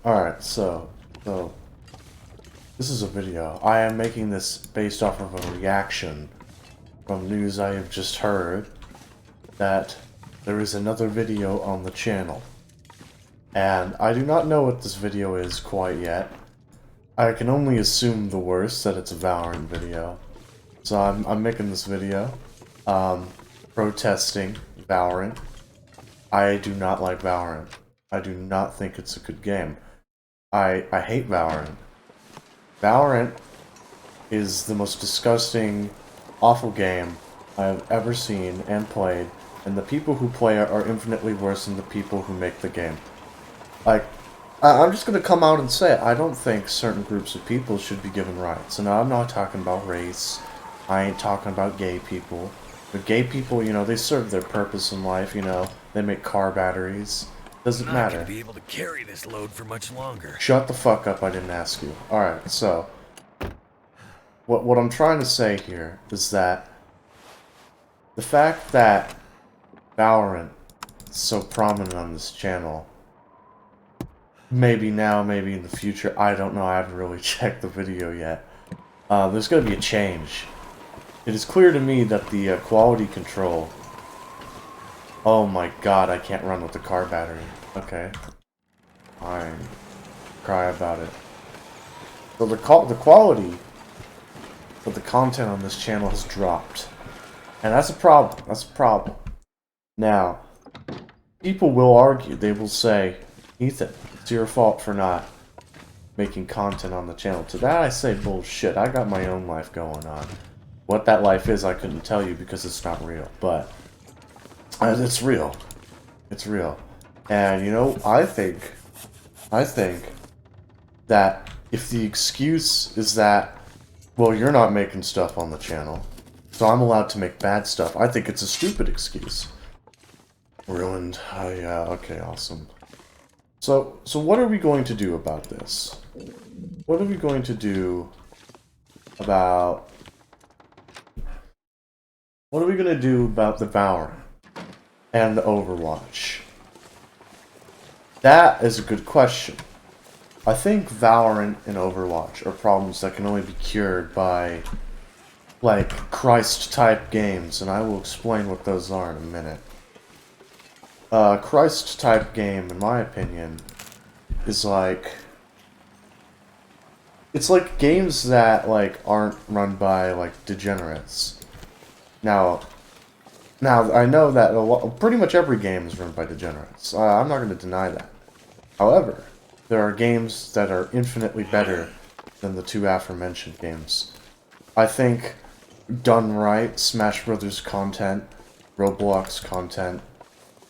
Alright, so, this is a video. I am making this based off of a reaction from news I have just heard that there is another video on the channel. And I do not know what this video is quite yet. I can only assume the worst, that it's a Valorant video. So I'm making this video, protesting Valorant. I do not like Valorant. I do not think it's a good game. I hate Valorant. Valorant is the most disgusting, awful game I have ever seen and played, and the people who play it are infinitely worse than the people who make the game. Like, I'm just gonna come out and say it. I don't think certain groups of people should be given rights. And I'm not talking about race. I ain't talking about gay people. But gay people, you know, they serve their purpose in life, you know. They make car batteries. Doesn't matter. I'm not gonna be able to carry this load for much longer. Shut the fuck up, I didn't ask you. Alright, so what I'm trying to say here is that the fact that Valorant is so prominent on this channel, maybe now, maybe in the future, I don't know, I haven't really checked the video yet. There's gonna be a change. It is clear to me that the quality control... Oh my god, I can't run with the car battery. Okay. Fine. Cry about it. So the quality of the content on this channel has dropped. And that's a problem. That's a problem. Now, people will argue. They will say, Ethan, it's your fault for not making content on the channel. To that I say, bullshit. I got my own life going on. What that life is, I couldn't tell you because it's not real. But it's real. It's real. And, you know, I think that if the excuse is that, well, you're not making stuff on the channel, so I'm allowed to make bad stuff, I think it's a stupid excuse. Ruined. Oh, yeah, okay, awesome. So what are we going to do about this? What are we going to do about... What are we going to do about the Valorant and the Overwatch? That is a good question. I think Valorant and Overwatch are problems that can only be cured by, like, Christ-type games, and I will explain what those are in a minute. Christ-type game, in my opinion, is like... It's like games that, like, aren't run by, like, degenerates. Now, I know that pretty much every game is run by degenerates. I'm not going to deny that. However, there are games that are infinitely better than the two aforementioned games. I think, done right, Smash Brothers content, Roblox content,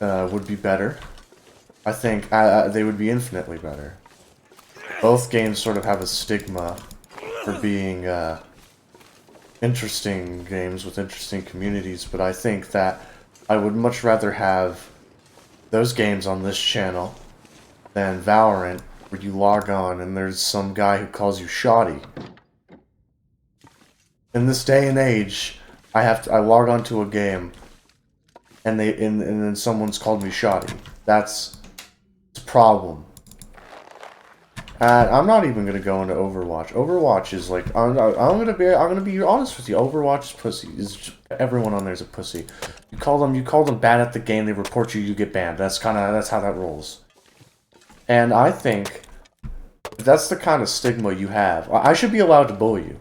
would be better. I think they would be infinitely better. Both games sort of have a stigma for being interesting games with interesting communities, but I think that I would much rather have those games on this channel than Valorant, where you log on and there's some guy who calls you shoddy. In this day and age, I log on to a game and then someone's called me shoddy. That's a problem. And I'm not even gonna go into Overwatch. Overwatch is like I'm gonna be honest with you. Overwatch is pussy. Everyone on there is a pussy. You call them bad at the game, they report you, you get banned. That's how that rolls. And I think if that's the kind of stigma you have, I should be allowed to bully you.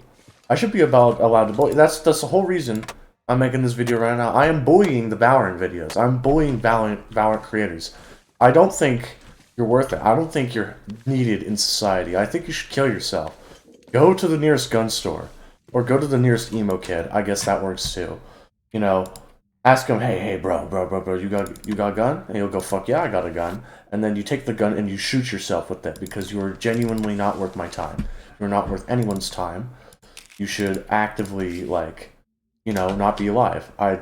I should be allowed to bully. That's the whole reason I'm making this video right now. I am bullying the Valorant videos. I'm bullying Valorant creators. I don't think you're worth it. I don't think you're needed in society. I think you should kill yourself. Go to the nearest gun store. Or go to the nearest emo kid. I guess that works too. You know, ask him, hey, bro, you got a gun? And he'll go, fuck yeah, I got a gun. And then you take the gun and you shoot yourself with it because you are genuinely not worth my time. You're not worth anyone's time. You should actively, like, you know, not be alive. I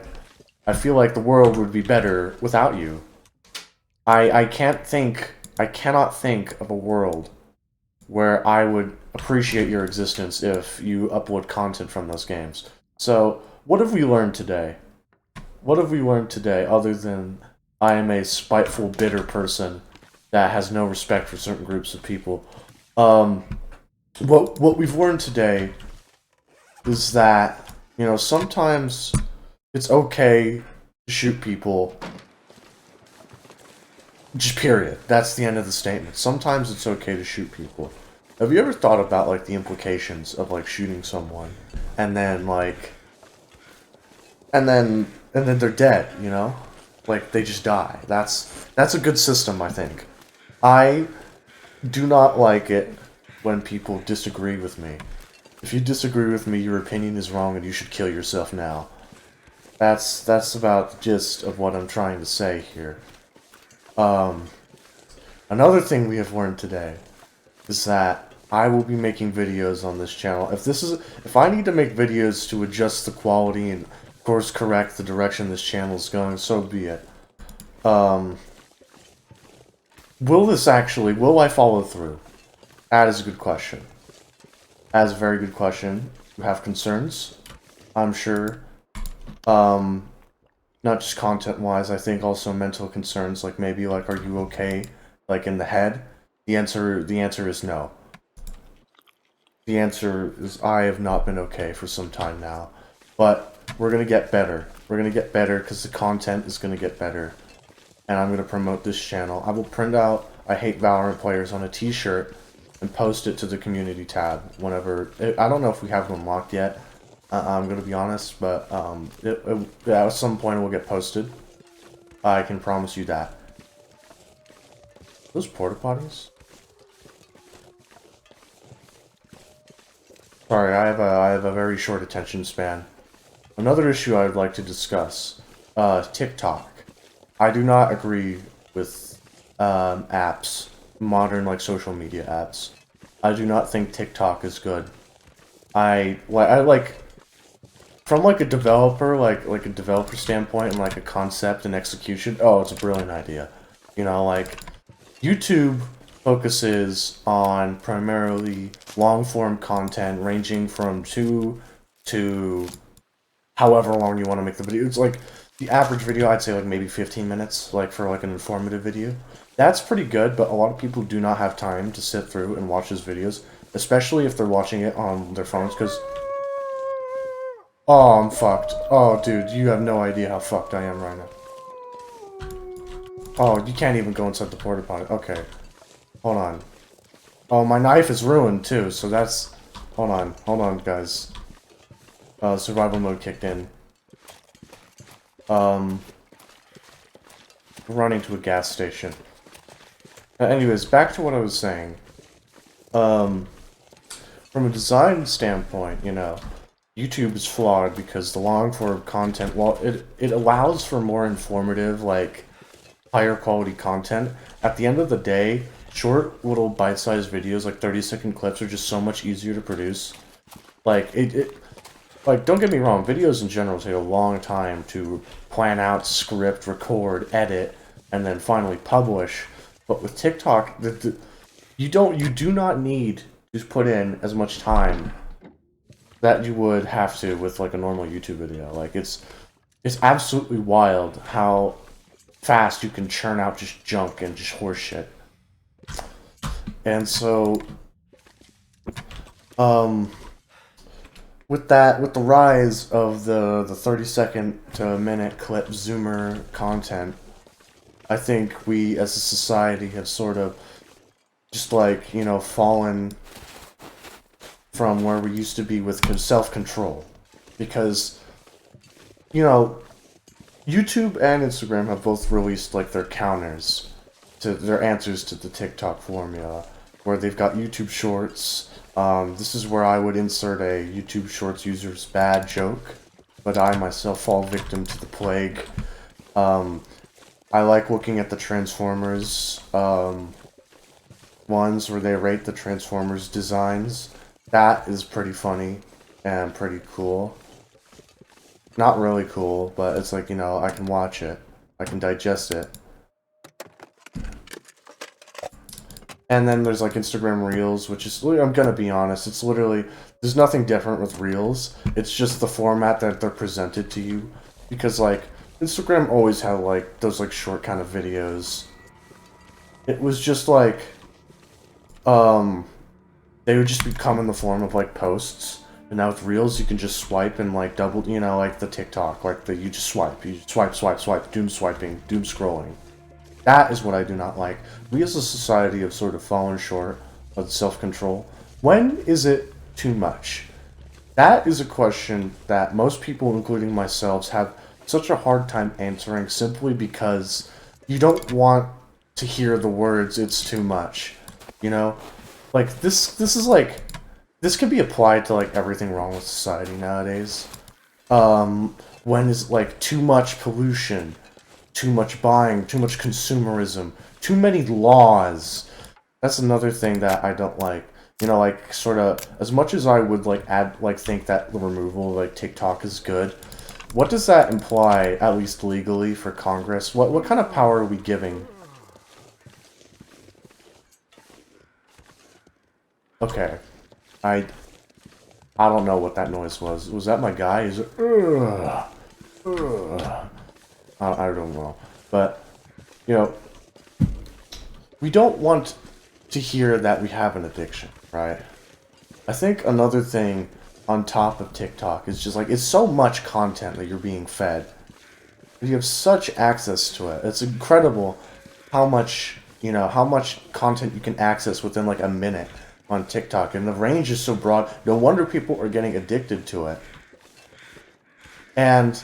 feel like the world would be better without you. I cannot think of a world where I would appreciate your existence if you upload content from those games. So, what have we learned today? What have we learned today other than I am a spiteful, bitter person that has no respect for certain groups of people. What we've learned today is that, you know, sometimes it's okay to shoot people. Just period. That's the end of the statement. Sometimes it's okay to shoot people. Have you ever thought about, like, the implications of, like, shooting someone and then, like, and then they're dead, you know? Like, they just die. That's a good system, I think. I do not like it when people disagree with me. If you disagree with me, your opinion is wrong and you should kill yourself now. That's about the gist of what I'm trying to say here. Another thing we have learned today is that I will be making videos on this channel. If I need to make videos to adjust the quality and, of course, correct the direction this channel is going, so be it. Will I follow through? That is a good question. That is a very good question. You have concerns, I'm sure. Not just content-wise, I think also mental concerns, like maybe, like, are you okay, like, in the head? The answer is no. The answer is I have not been okay for some time now. But we're gonna get better. We're gonna get better because the content is gonna get better. And I'm gonna promote this channel. I will print out I Hate Valorant Players on a t-shirt and post it to the community tab whenever... I don't know if we have it unlocked yet. I'm gonna be honest, but at some point it will get posted. I can promise you that. Those porta potties? Sorry, I have a very short attention span. Another issue I would like to discuss. TikTok. I do not agree with apps, modern, like, social media apps. I do not think TikTok is good. I like, from, like, a developer, like a developer standpoint and, like, a concept and execution, oh, it's a brilliant idea. You know, like, YouTube focuses on primarily long-form content ranging from 2 to however long you want to make the video. It's like, the average video, I'd say, like, maybe 15 minutes, like, for, like, an informative video. That's pretty good, but a lot of people do not have time to sit through and watch his videos, especially if they're watching it on their phones, because... Oh, I'm fucked. Oh, dude, you have no idea how fucked I am right now. Oh, you can't even go inside the porta potty. Okay. Hold on. Oh, my knife is ruined, too, so that's... Hold on, guys. Survival mode kicked in. Running to a gas station. Anyways, back to what I was saying. From a design standpoint, you know, YouTube is flawed because the long-form content, while it allows for more informative, like, higher quality content, at the end of the day, short little bite-sized videos, like 30-second clips, are just so much easier to produce. Like, like, don't get me wrong, videos in general take a long time to plan out, script, record, edit, and then finally publish. But with TikTok, you do not need to put in as much time that you would have to with, like, a normal YouTube video. Like, it's absolutely wild how fast you can churn out just junk and just horse shit. And so, with the rise of the 30-second to a minute clip zoomer content, I think we as a society have sort of just, like, you know, fallen from where we used to be with self-control. Because, you know, YouTube and Instagram have both released, like, their counters to their answers to the TikTok formula, where they've got YouTube Shorts. This is where I would insert a YouTube Shorts user's bad joke, but I myself fall victim to the plague. I like looking at the Transformers ones where they rate the Transformers designs. That is pretty funny and pretty cool. Not really cool, but it's like, you know, I can watch it. I can digest it. And then there's, like, Instagram Reels, which is, I'm gonna be honest, it's literally, there's nothing different with Reels. It's just the format that they're presented to you. Because, like, Instagram always had, like, those, like, short kind of videos. it was just like, they would just become in the form of like posts. And now with Reels, you can just swipe and like double, you know, like the TikTok, like you just swipe, swipe, doom swiping, doom scrolling. That is what I do not like. We as a society have sort of fallen short of self-control. When is it too much? That is a question that most people, including myself, have such a hard time answering simply because you don't want to hear the words "it's too much." You know, like this is like this can be applied to like everything wrong with society nowadays. When is like too much pollution, too much buying, too much consumerism, too many laws. That's another thing that I don't like. You know, like sort of as much as I would like think that the removal of like TikTok is good. What does that imply, at least legally, for Congress? What kind of power are we giving? Okay, I I don't know what that noise was. Was that my guy? Is it? I don't know, but you know, we don't want to hear that we have an addiction, right? I think another thing on top of TikTok is just like it's so much content that you're being fed. You have such access to it. It's incredible how much, you know, how much content you can access within like a minute on TikTok, and the range is so broad. No wonder people are getting addicted to it. And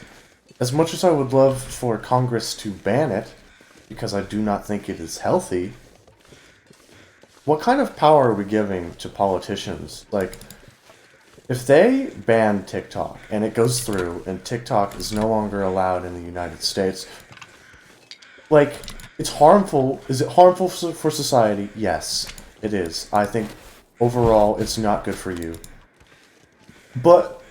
as much as I would love for Congress to ban it, because I do not think it is healthy, what kind of power are we giving to politicians? Like, if they ban TikTok and it goes through and TikTok is no longer allowed in the United States, like, it's harmful. Is it harmful for society? Yes, it is. I think overall it's not good for you. But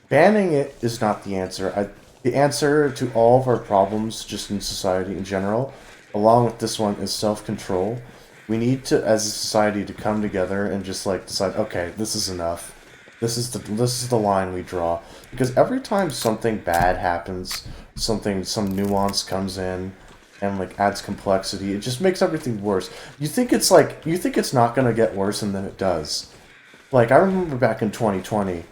banning it is not the answer. The answer to all of our problems, just in society in general, along with this one, is self-control. We need to, as a society, to come together and just like decide, okay, this is enough. This is the line we draw. Because every time something bad happens, some nuance comes in, and like adds complexity, it just makes everything worse. You think it's not gonna get worse, and then it does. Like I remember back in 2020,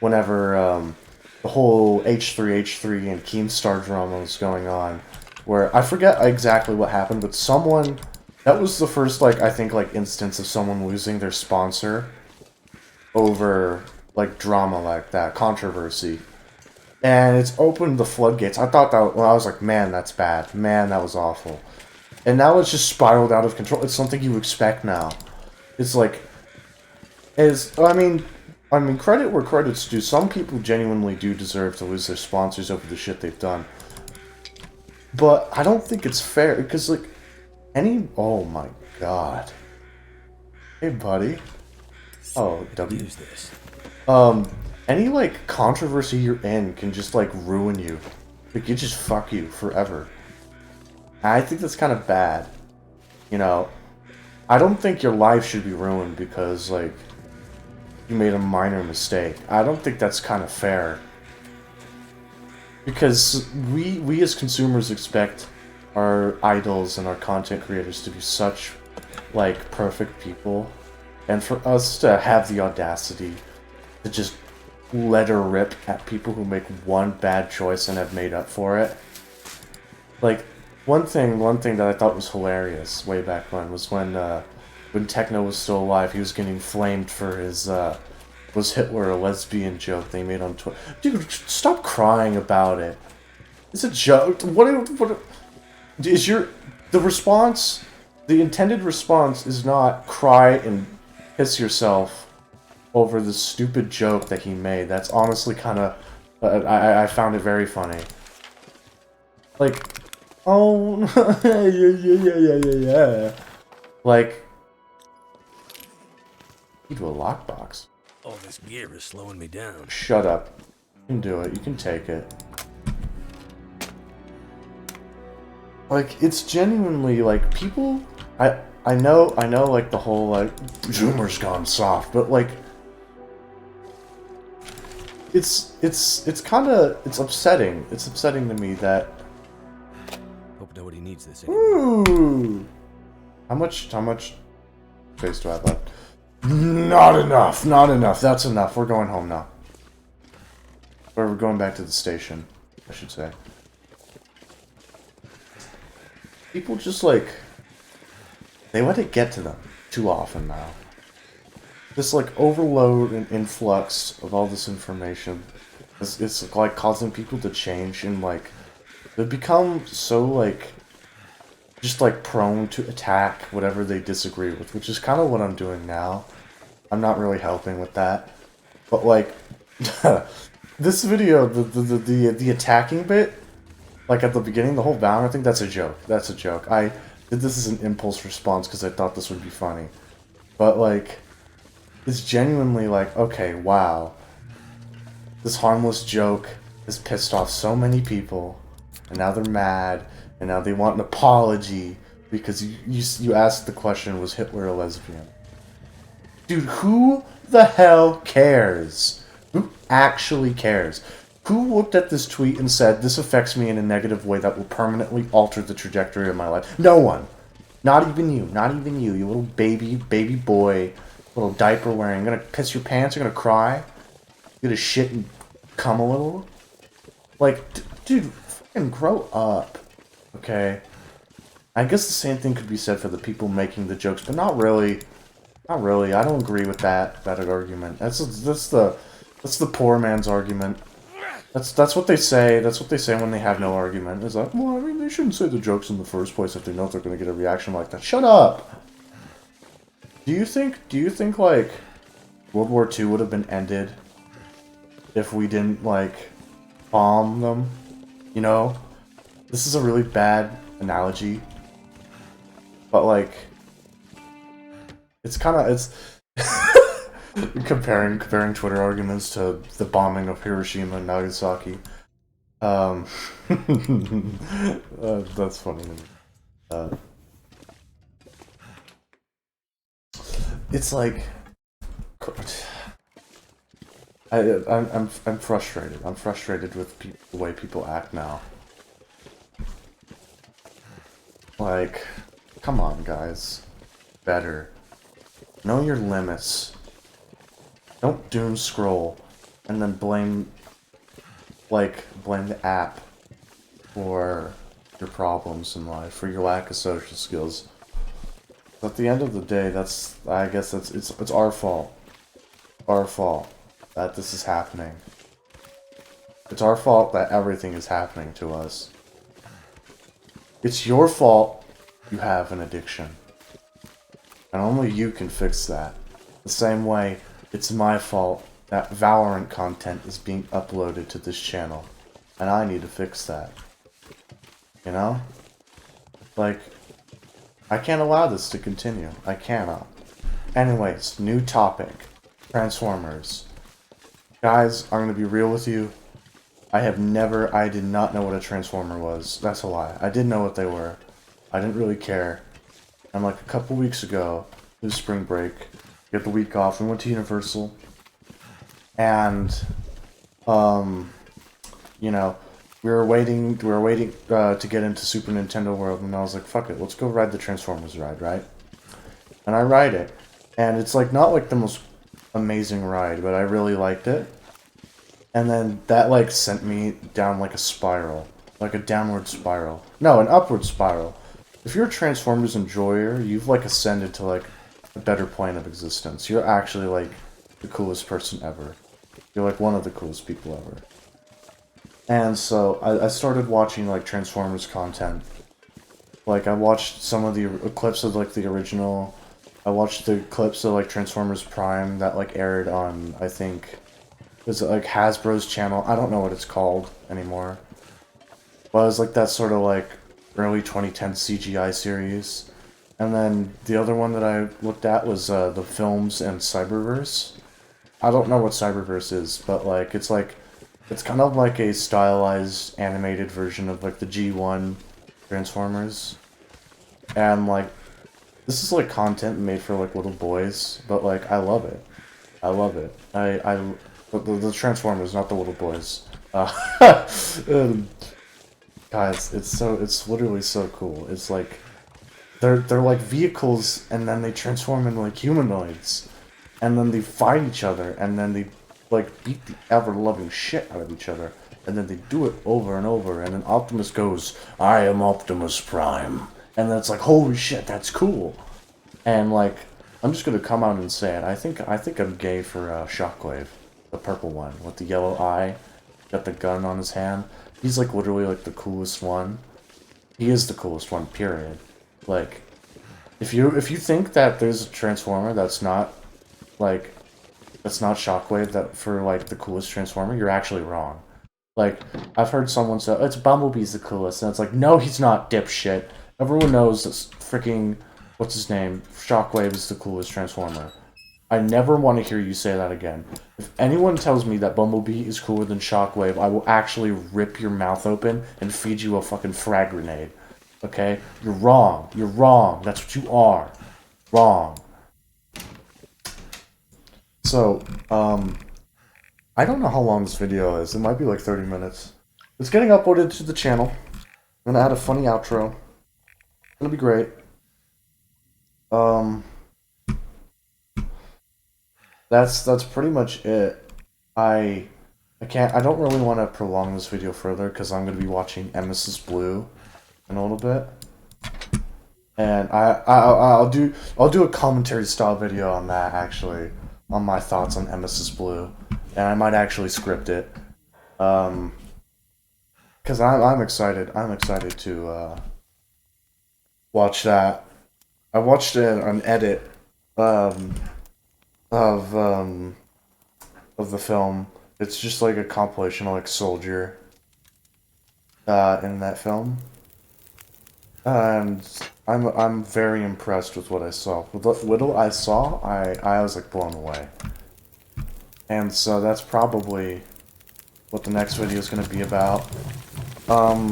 whenever the whole H3H3 and Keemstar drama was going on, where I forget exactly what happened, but someone that was the first like I think like instance of someone losing their sponsor over like drama like that, controversy. And it's opened the floodgates. I thought that, well, I was like, man, that's bad. Man, that was awful. And now it's just spiraled out of control. It's something you expect now. It's like, I mean, credit where credit's due. Some people genuinely do deserve to lose their sponsors over the shit they've done. But I don't think it's fair, because, like, oh my god. Hey, buddy. Oh, W. Use this. Any, like, controversy you're in can just, like, ruin you. Like, it just fuck you forever. I think that's kind of bad. You know, I don't think your life should be ruined because, like, you made a minor mistake. I don't think that's kind of fair. Because we as consumers expect our idols and our content creators to be such, like, perfect people. And for us to have the audacity to just let her rip at people who make one bad choice and have made up for it. Like, one thing that I thought was hilarious way back when Techno was still alive, he was getting flamed for his, was Hitler a lesbian joke they made on Twitter. Dude, stop crying about it. It's a joke. What is the response, the intended response is not cry and piss yourself over the stupid joke that he made. That's honestly kind of, I found it very funny. Like, oh, yeah. Like, you do a lockbox. All this gear is slowing me down. Shut up. You can do it. You can take it. Like, it's genuinely, like, people, I know, like, the whole, like, Zoomer's gone soft, but, like, it's kind of, it's upsetting. It's upsetting to me that... Hope nobody needs this anymore. Ooh! How much space do I have left? Not enough, not enough. That's enough. We're going home now. Or we're going back to the station, I should say. People just like, they let it get to them too often now. This like overload and influx of all this information it's like causing people to change and like they become so like just like prone to attack whatever they disagree with, which is kind of what I'm doing now. I'm not really helping with that, but like this video, the attacking bit, like at the beginning, the whole Valorant thing, that's a joke. That's a joke. I did this as an impulse response because I thought this would be funny, but like it's genuinely like, okay, wow, this harmless joke has pissed off so many people, and now they're mad, and now they want an apology because you asked the question, was Hitler a lesbian? Dude, who the hell cares? Who actually cares? Who looked at this tweet and said, this affects me in a negative way that will permanently alter the trajectory of my life? No one. Not even you. Not even you. You little baby boy, little diaper wearing. You're gonna piss your pants? You're gonna cry? You're gonna shit and come a little? Like, dude, fucking grow up. Okay? I guess the same thing could be said for the people making the jokes, but not really. Not really. I don't agree with that argument. That's the poor man's argument. That's what they say. That's what they say when they have no argument. It's like, well, I mean, they shouldn't say the jokes in the first place if they know they're going to get a reaction like that. Shut up. Do you think like World War II would have been ended if we didn't like bomb them? You know, this is a really bad analogy, but like, it's kind of comparing Twitter arguments to the bombing of Hiroshima and Nagasaki. That's funny. It's like I'm frustrated. I'm frustrated with the way people act now. Like, come on, guys. Better. Know your limits. Don't doom scroll and then blame the app for your problems in life, for your lack of social skills. But at the end of the day, I guess it's our fault. Our fault that this is happening. It's our fault that everything is happening to us. It's your fault you have an addiction. And only you can fix that. The same way it's my fault that Valorant content is being uploaded to this channel. And I need to fix that. You know? Like, I can't allow this to continue. I cannot. Anyways, new topic. Transformers. Guys, I'm gonna be real with you. I did not know what a Transformer was. That's a lie. I didn't know what they were. I didn't really care. And like a couple weeks ago, it was spring break, we had the week off, we went to Universal, and, you know, we were waiting to get into Super Nintendo World, and I was like, fuck it, let's go ride the Transformers ride, right? And I ride it, and it's like, not like the most amazing ride, but I really liked it. And then that like sent me down like a spiral, like a downward spiral. No, an upward spiral. If you're a Transformers enjoyer, you've like ascended to like a better plane of existence. You're actually like the coolest person ever. You're like one of the coolest people ever. And so I started watching like Transformers content. Like I watched some of the clips of like the original. I watched the clips of like Transformers Prime that like aired on, I think, was it like Hasbro's channel? I don't know what it's called anymore. But it was like that sort of like early 2010 CGI series. And then the other one that I looked at was the films and Cyberverse. I don't know what Cyberverse is, but like it's kind of like a stylized animated version of like the G1 Transformers. And like this is like content made for like little boys, but like I love it. I love it. The Transformers, not the little boys. Guys, it's literally so cool. It's like they're like vehicles, and then they transform into like humanoids, and then they fight each other, and then they like beat the ever-loving shit out of each other, and then they do it over and over, and then Optimus goes, "I am Optimus Prime," and then it's like, holy shit, that's cool. And like, I'm just gonna come out and say it. I think I'm gay for Shockwave, the purple one with the yellow eye, got the gun on his hand. He's like literally like the coolest one. He is the coolest one, period. Like, if you think that there's a Transformer that's not like Shockwave that for like the coolest Transformer, you're actually wrong. Like, I've heard someone say, it's Bumblebee's the coolest, and it's like, no, he's not, dipshit. Everyone knows this freaking, what's his name, Shockwave is the coolest Transformer. I never want to hear you say that again. If anyone tells me that Bumblebee is cooler than Shockwave, I will actually rip your mouth open and feed you a fucking frag grenade. Okay? You're wrong. You're wrong. That's what you are. Wrong. So, I don't know how long this video is. It might be like 30 minutes. It's getting uploaded to the channel. I'm gonna add a funny outro. It's gonna be great. That's pretty much it. I don't really want to prolong this video further because I'm gonna be watching Emesis Blue in a little bit. And I'll do a commentary style video on that, actually, on my thoughts on Emesis Blue. And I might actually script it, because I'm excited. I'm excited to watch that. I watched an edit of the film. It's just like a compilation of like Soldier in that film, and I'm very impressed with what I saw. With what little I saw, I was like blown away. And so that's probably what the next video is going to be about.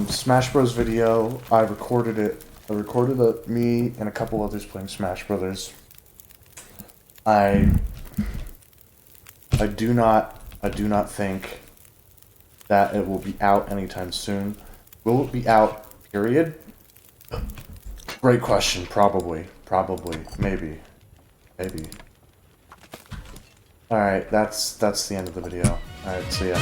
Smash Bros. Video, I recorded it. I recorded me and a couple others playing Smash Brothers. I do not think that it will be out anytime soon. Will it be out, period? Great question. Probably. Maybe. Alright, that's the end of the video. Alright, see ya.